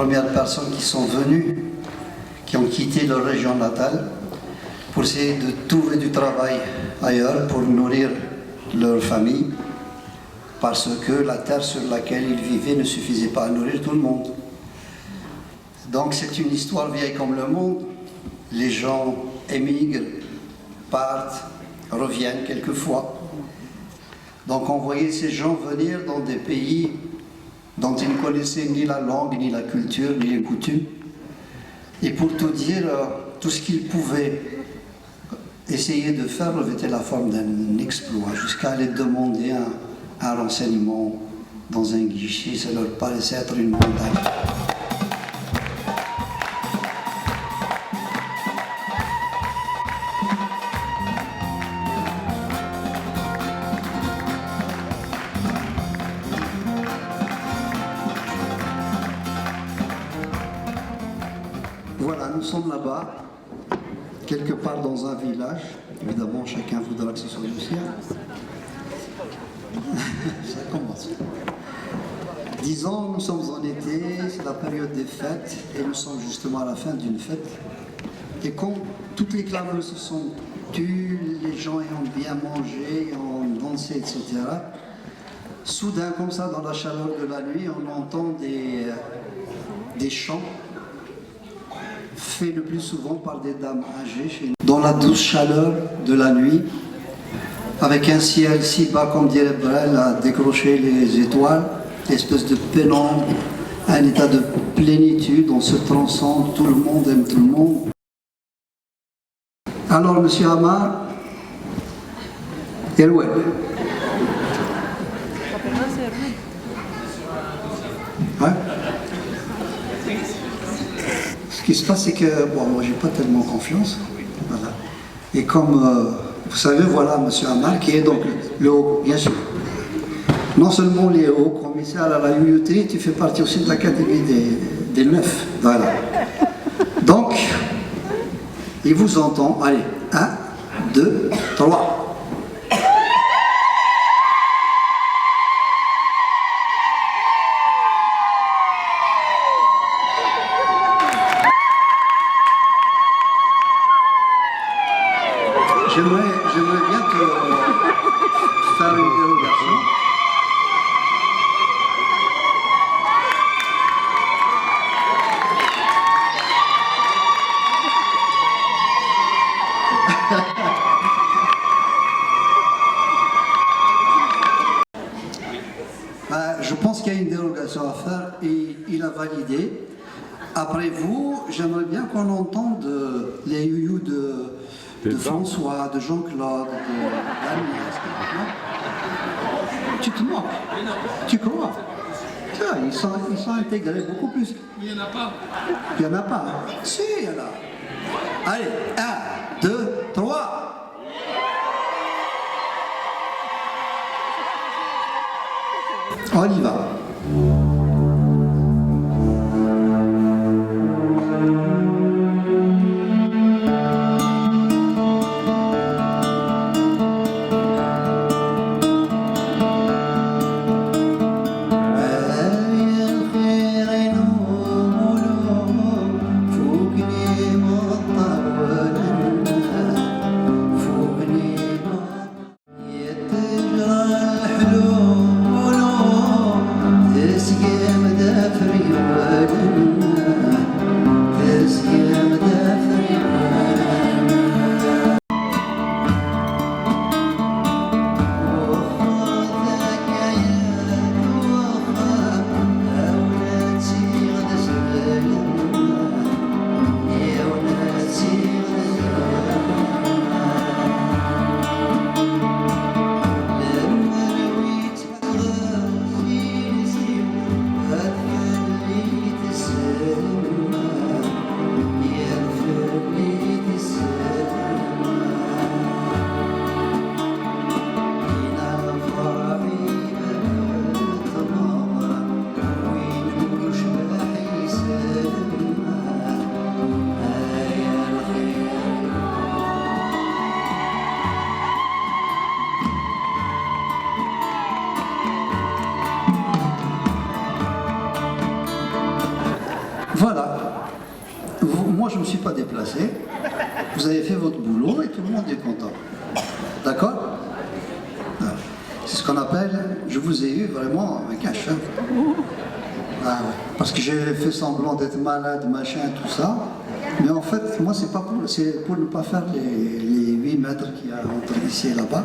premières personnes qui sont venues, qui ont quitté leur région natale pour essayer de trouver du travail ailleurs pour nourrir leur famille, parce que la terre sur laquelle ils vivaient ne suffisait pas à nourrir tout le monde. Donc c'est une histoire vieille comme le monde. Les gens émigrent, partent, reviennent quelquefois. Donc on voyait ces gens venir dans des pays dont ils ne connaissaient ni la langue, ni la culture, ni les coutumes. Et pour tout dire, tout ce qu'ils pouvaient essayer de faire revêtait la forme d'un exploit, jusqu'à aller demander un renseignement dans un guichet. Ça leur paraissait être une montagne. Voilà, nous sommes là-bas, quelque part dans un village. Évidemment, chacun voudra que ce soit le sien. Ça commence. Disons, nous sommes en été, c'est la période des fêtes, et nous sommes justement à la fin d'une fête. Et quand toutes les clameurs se sont tues, les gens ont bien mangé, ont dansé, etc., soudain, comme ça, dans la chaleur de la nuit, on entend des chants fait le plus souvent par des dames âgées chez nous. Dans la douce chaleur de la nuit, avec un ciel si bas, comme dirait Brel, à décrocher les étoiles, espèce de pénombre, un état de plénitude, on se transcende, tout le monde aime tout le monde. Alors, monsieur Amar, Erouet. Ouais. Ce qui se passe, c'est que, bon, moi, j'ai pas tellement confiance. Voilà. Et comme, vous savez, voilà, monsieur Amar, qui est donc le haut, bien sûr. Non seulement les hauts commissaires à la UUT, tu fais partie aussi de l'Académie des Neufs. Voilà. Donc, il vous entend. Allez, 1, 2, 3. J'aimerais bien te faire une dérogation. Je pense qu'il y a une dérogation à faire et il a validé. Après vous, j'aimerais bien qu'on entende les youyous de François, de Jean-Claude, d'Agnès. Tu te moques? Tu crois? Tiens, ils sont intégrés beaucoup plus. Il n'y en a pas. Il n'y en a pas. Si, il y en a. Allez, 1, 2, 3. On y va. passé, vous avez fait votre boulot et tout le monde est content. D'accord? C'est ce qu'on appelle, je vous ai eu vraiment avec un chat. Ah ouais. Parce que j'ai fait semblant d'être malade, machin, tout ça. Mais en fait, moi, c'est pour ne pas faire les 8 mètres qu'il y a entre ici et là-bas.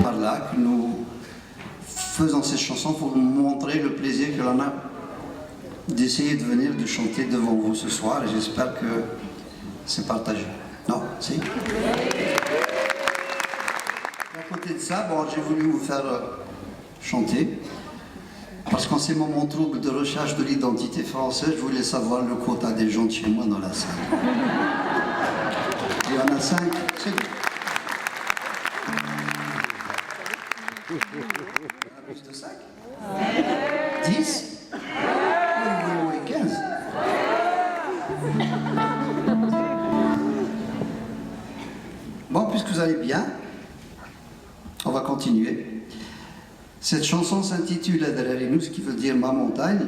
Par là que nous faisons ces chansons pour vous montrer le plaisir que l'on a d'essayer de venir de chanter devant vous ce soir et j'espère que c'est partagé. Non? Si? À côté de ça, bon, j'ai voulu vous faire chanter parce qu'en ces moments troubles de recherche de l'identité française, je voulais savoir le quota des gens de chez moi dans la salle. Il y en a 5, c'est bien. Plus de 5 10 oui, 15 Bon, puisque vous allez bien, on va continuer. Cette chanson s'intitule Adrarinu, ce qui veut dire ma montagne.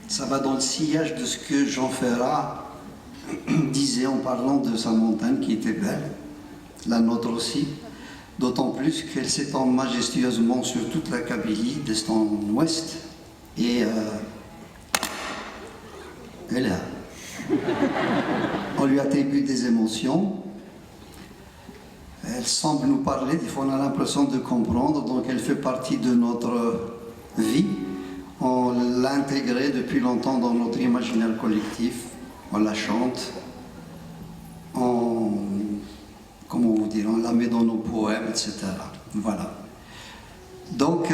Ça va dans le sillage de ce que Jean Ferrat disait en parlant de sa montagne qui était belle, la nôtre aussi. D'autant plus qu'elle s'étend majestueusement sur toute la Kabylie, d'est en ouest, et elle est là. On lui attribue des émotions, elle semble nous parler, des fois on a l'impression de comprendre, donc elle fait partie de notre vie. On l'a intégrée depuis longtemps dans notre imaginaire collectif, on la chante, comment vous dire, on la met dans nos poèmes, etc. Voilà. Donc,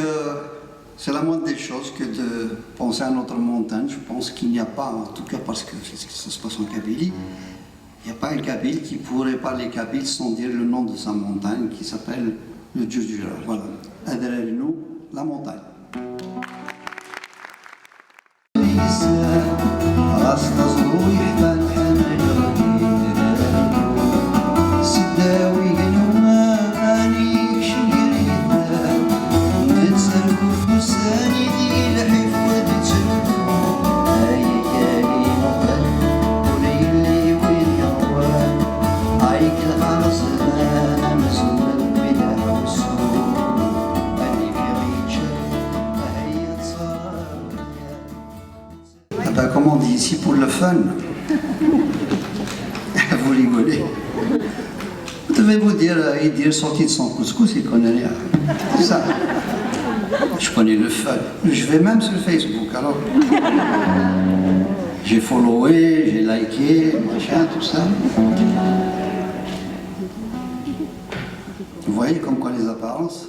c'est la moindre des choses que de penser à notre montagne. Je pense qu'il n'y a pas, en tout cas parce que ça se passe en Kabylie, il n'y a pas un Kabyle qui pourrait parler kabyle sans dire le nom de sa montagne qui s'appelle le Djurdjura. Voilà. Adrarinu, la montagne. Comme on dit ici pour le fun, vous rigolez. Vous devez vous dire, il sorti de son couscous, il connaît rien. C'est ça. Je connais le fun. Je vais même sur Facebook, alors. J'ai followé, j'ai liké, machin, tout ça. Vous voyez comme quoi les apparences.